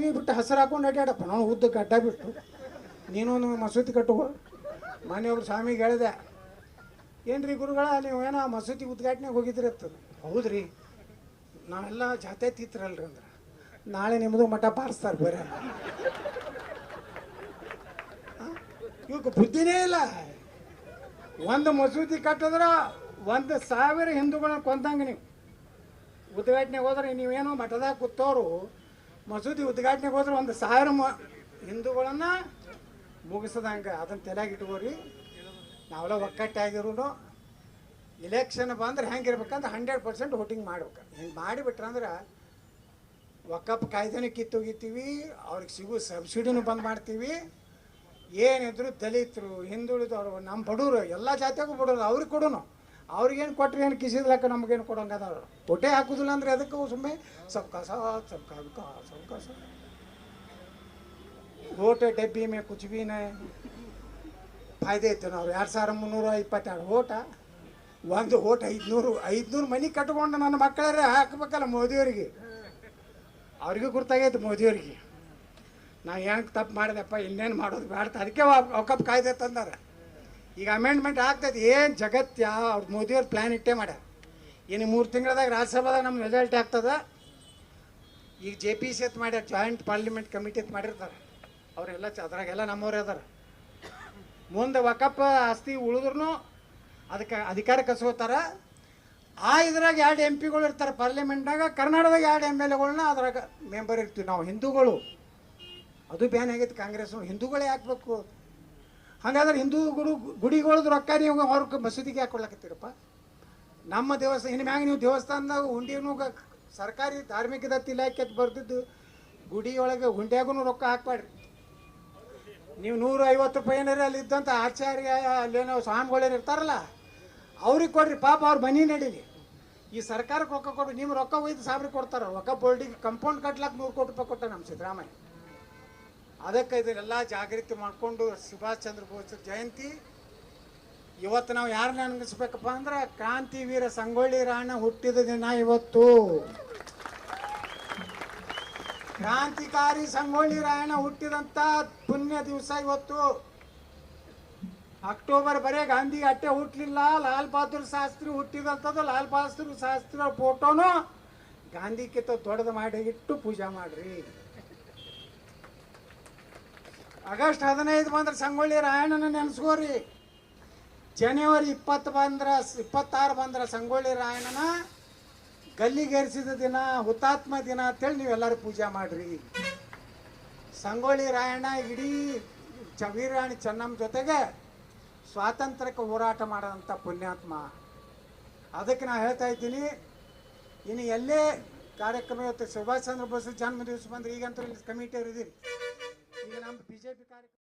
ಅಂಗಿ ಬಿಟ್ಟು ಹಸಿರು ಹಾಕೊಂಡು ಅಡ್ಡಾಡಪ್ಪ ನಾವು ಉದ್ದಕ್ಕೆ ಅಡ್ಡ ಬಿಟ್ಟು ನೀನೊಂದು ಮಸೂತಿ ಕಟ್ಟುವ. ಮೊನ್ನೆ ಒಬ್ರು ಸ್ವಾಮಿಗೆ ಹೇಳಿದೆ, ಏನ್ರಿ ಗುರುಗಳ ನೀವು ಏನೋ ಮಸೂತಿ ಉದ್ಘಾಟನೆಗೆ ಹೋಗಿದ್ರಿ ಅಂತಂದು. ಹೌದ್ರಿ, ನಾವೆಲ್ಲ ಜಾತೆ ತೀತ್ರಲ್ರಿ ಅಂದ್ರೆ ನಾಳೆ ನಿಮ್ಮದು ಮಠ ಬಾರಿಸ್ತಾರೆ ಬರೀ. ಇವಕ್ಕೆ ಬುದ್ಧಿನೇ ಇಲ್ಲ. ಒಂದು ಮಸೂತಿ ಕಟ್ಟಿದ್ರೆ 1,000 ಹಿಂದೂಗಳನ್ನ ಕೊಂದಂಗೆ ನೀವು. ಉದ್ಘಾಟನೆಗೆ ಹೋದ್ರೆ ನೀವೇನೋ ಮಠದಾಗ ಕೂತೋರು ಮಸೂದಿ ಉದ್ಘಾಟನೆಗೆ ಹೋದ್ರೆ 1,000 ಹಿಂದೂಗಳನ್ನು ಮುಗಿಸದಂಗೆ. ಅದನ್ನು ತಲೆಯಾಗಿ ಇಟ್ಕೋರಿ. ನಾವೆಲ್ಲ ಒಕ್ಕಟ್ಟಾಗಿರೂ ಇಲೆಕ್ಷನ್ ಬಂದ್ರೆ ಹೆಂಗಿರ್ಬೇಕಂದ್ರೆ 100% ವೋಟಿಂಗ್ ಮಾಡ್ಬೇಕು. ಹಿಂಗೆ ಮಾಡಿಬಿಟ್ರಂದ್ರೆ ವಕಫ್ ಕಾಯ್ದೆನೂ ಕಿತ್ತೋಗಿತ್ತೀವಿ, ಅವ್ರಿಗೆ ಸಿಗೋ ಸಬ್ಸಿಡಿನೂ ಬಂದ್ ಮಾಡ್ತೀವಿ. ಏನಿದ್ರು ದಲಿತರು, ಹಿಂದುಳಿದವರು, ನಮ್ಮ ಬಡವರು, ಎಲ್ಲ ಜಾತಿಯಾಗೂ ಬಡವರು ಅವ್ರಿಗೆ ಕೊಡೋನು. ಅವ್ರಿಗೇನು ಕೊಟ್ಟರೆ ಏನು ಕಿಸಿದ್ಲಕ್ಕ ನಮಗೇನು ಕೊಡೋಂಗದ. ಅವರು ಹೊಟ್ಟೆ ಹಾಕೋದಿಲ್ಲ ಅಂದರೆ ಅದಕ್ಕೆ ಸುಮ್ಮನೆ ಸಬ್ಕಾ ಸಾಥ್ ಸಬ್ಕಾ ವಿಕಾಸ್ ಸಬ್ಕಾ ಸಾಥ್. वोट डब्बी में कुछ भी नहीं फायदे इतने ನಾವು 2322 ಓಟ. ಒಂದು ಓಟ್ 500 ಮನೆ ಕಟ್ಕೊಂಡು ನನ್ನ ಮಕ್ಕಳೇ ಹಾಕ್ಬೇಕಲ್ಲ ಮೋದಿಯವರಿಗೆ. ಅವ್ರಿಗೂ ಗುರ್ತಾಗೈತೆ ಮೋದಿಯವರಿಗೆ. ನಾ ಏನಕ್ಕೆ ತಪ್ಪು ಮಾಡಿದೆಪ್ಪ, ಇನ್ನೇನು ಮಾಡೋದು ಬೇಡ, ಅದಕ್ಕೆ ವಕಫ್ ಕಾಯ್ದೆ ತಂದಾರೆ. ಈಗ ಅಮೆಂಡ್ಮೆಂಟ್ ಆಗ್ತೈತೆ. ಏನು ಜಗತ್ಯ ಅವ್ರು ಮೋದಿಯವ್ರು ಪ್ಲ್ಯಾನ್ ಇಟ್ಟೇ ಮಾಡ್ಯಾರ. ಇನ್ನು 3 ತಿಂಗಳದಾಗ ರಾಜ್ಯಸಭಾದಾಗ ನಮ್ಮ ರಿಸಲ್ಟ್ ಆಗ್ತದೆ. ಈಗ JPC ಅಂತ ಮಾಡ್ಯಾರ, ಜಾಯಿಂಟ್ ಪಾರ್ಲಿಮೆಂಟ್ ಕಮಿಟಿ ಅಂತ ಮಾಡಿರ್ತಾರೆ. ಅವರೆಲ್ಲ ಅದ್ರಾಗೆಲ್ಲ ನಮ್ಮವರೇ ಅದಾರ. ಮುಂದೆ ವಕಫ್ ಆಸ್ತಿ ಉಳಿದ್ರು ಅದಕ್ಕೆ ಅಧಿಕಾರ ಕಸ್ಕೋತಾರೆ. ಇದ್ರಾಗ 2 MP ಗಳು ಇರ್ತಾರೆ ಪಾರ್ಲಿಮೆಂಟ್ನಾಗ. ಕರ್ನಾಟಕದಾಗ 2 MLAಗಳನ್ನ ಅದ್ರಾಗ ಮೆಂಬರ್ ಇರ್ತೀವಿ ನಾವು ಹಿಂದೂಗಳು. ಅದು ಬ್ಯಾನ್ ಆಗೈತೆ ಕಾಂಗ್ರೆಸ್. ಹಿಂದೂಗಳೇ ಹಾಕ್ಬೇಕು. ಹಾಗಾದ್ರೆ ಹಿಂದೂ ಗುಡಿಗಳದ್ದು ರೊಕ್ಕ ನೀವು ಅವ್ರ ಮಸೂದಿಗೆ ಹಾಕೊಳಕತ್ತೀರಪ್ಪ. ನಮ್ಮ ದೇವಸ್ಥಾನ ಇನ್ನು ಮ್ಯಾಗ ನೀವು ದೇವಸ್ಥಾನದಾಗ ಹುಂಡಿನೂ ಸರ್ಕಾರಿ ಧಾರ್ಮಿಕ ದತ್ತಿ ಇಲಾಖೆ ಅಂತ ಬರ್ತಿದ್ದು ಗುಡಿಯೊಳಗೆ ಹುಂಡ್ಯಾಗೂ ರೊಕ್ಕ ಹಾಕ್ಬೇಡ್ರಿ. ನೀವು 150 ರೂಪಾಯಿ ಏನಾರ ಅಲ್ಲಿ ಇದ್ದಂಥ ಆಚಾರ್ಯ ಅಲ್ಲೇನೋ ಸ್ವಾಮಿಗಳೇನು ಇರ್ತಾರಲ್ಲ ಅವ್ರಿಗೆ ಕೊಡ್ರಿ, ಪಾಪ ಅವ್ರ ಮನೆ ನಡೀಲಿ. ಈ ಸರ್ಕಾರಕ್ಕೆ ರೊಕ್ಕ ಕೊಡ್ರಿ. ನಿಮ್ಮ ರೊಕ್ಕ ಒಯ್ದು ಸಾಬ್ರಿಗೆ ಕೊಡ್ತಾರೆ. ರೊಕ್ಕ ಬೋಲ್ಡಿಗೆ ಕಂಪೌಂಡ್ ಕಟ್ಲಾಕ 100 ಕೋಟಿ ರೂಪಾಯಿ ಕೊಟ್ಟ ನಮ್ಮ ಸಿದ್ದರಾಮಯ್ಯ. ಅದಕ್ಕೆ ಇದನ್ನೆಲ್ಲ ಜಾಗೃತಿ ಮಾಡಿಕೊಂಡು ಸುಭಾಷ್ ಚಂದ್ರ ಬೋಸ್ ಜಯಂತಿ ಇವತ್ತು ನಾವು ಯಾರನ್ನ ಅನ್ಗಿಸ್ಬೇಕಪ್ಪ ಅಂದ್ರೆ ಕ್ರಾಂತಿ ವೀರ ಸಂಗೊಳ್ಳಿ ರಾಯಣ್ಣ ಹುಟ್ಟಿದ ದಿನ ಇವತ್ತು. ಕ್ರಾಂತಿಕಾರಿ ಸಂಗೊಳ್ಳಿ ರಾಯಣ್ಣ ಹುಟ್ಟಿದಂಥ ಪುಣ್ಯ ದಿವಸ ಇವತ್ತು. ಅಕ್ಟೋಬರ್ ಬರೇ ಗಾಂಧಿ ಅಟ್ಟೆ ಹುಟ್ಟಲಿಲ್ಲ, ಲಾಲ್ ಬಹದ್ದೂರ್ ಶಾಸ್ತ್ರಿ ಹುಟ್ಟಿದಂಥದ್ದು. ಲಾಲ್ ಬಹದ್ದೂರ್ ಶಾಸ್ತ್ರಿ ಫೋಟೋನು ಗಾಂಧಿಗಿಂತ ದೊಡ್ಡದು ಮಾಡಿ ಇಟ್ಟು ಪೂಜೆ ಮಾಡ್ರಿ. ಆಗಸ್ಟ್ 15 ಬಂದ್ರೆ ಸಂಗೊಳ್ಳಿ ರಾಯಣ್ಣನ ನೆನೆಸ್ಕೋರಿ. ಜನವರಿ 26 ಬಂದ್ರೆ ಸಂಗೊಳ್ಳಿ ರಾಯಣ್ಣನ ಗಲ್ಲಿಗೇರಿಸಿದ ದಿನ, ಹುತಾತ್ಮ ದಿನ ಅಂತೇಳಿ ನೀವೆಲ್ಲರೂ ಪೂಜೆ ಮಾಡ್ರಿ. ಸಂಗೊಳ್ಳಿ ರಾಯಣ್ಣ ಇಡೀ ವೀರಾಣಿ ಚೆನ್ನಮ್ಮ ಜೊತೆಗೆ ಸ್ವಾತಂತ್ರ್ಯಕ್ಕೆ ಹೋರಾಟ ಮಾಡೋದಂಥ ಪುಣ್ಯಾತ್ಮ. ಅದಕ್ಕೆ ನಾನು ಹೇಳ್ತಾ ಇದ್ದೀನಿ, ಇನ್ನು ಎಲ್ಲೇ ಕಾರ್ಯಕ್ರಮ ಇವತ್ತು ಸುಭಾಷ್ ಚಂದ್ರ ಬೋಸ್ ಜನ್ಮ ದಿವಸ ಬಂದ್ರೆ ಈಗಂತೂ ಇಲ್ಲಿ ಕಮಿಟಿಯವರು ಇದ್ದೀರಿ. ಈಗ ನಮ್ಮ BJP ಕಾರ್ಯಕ್ರಮ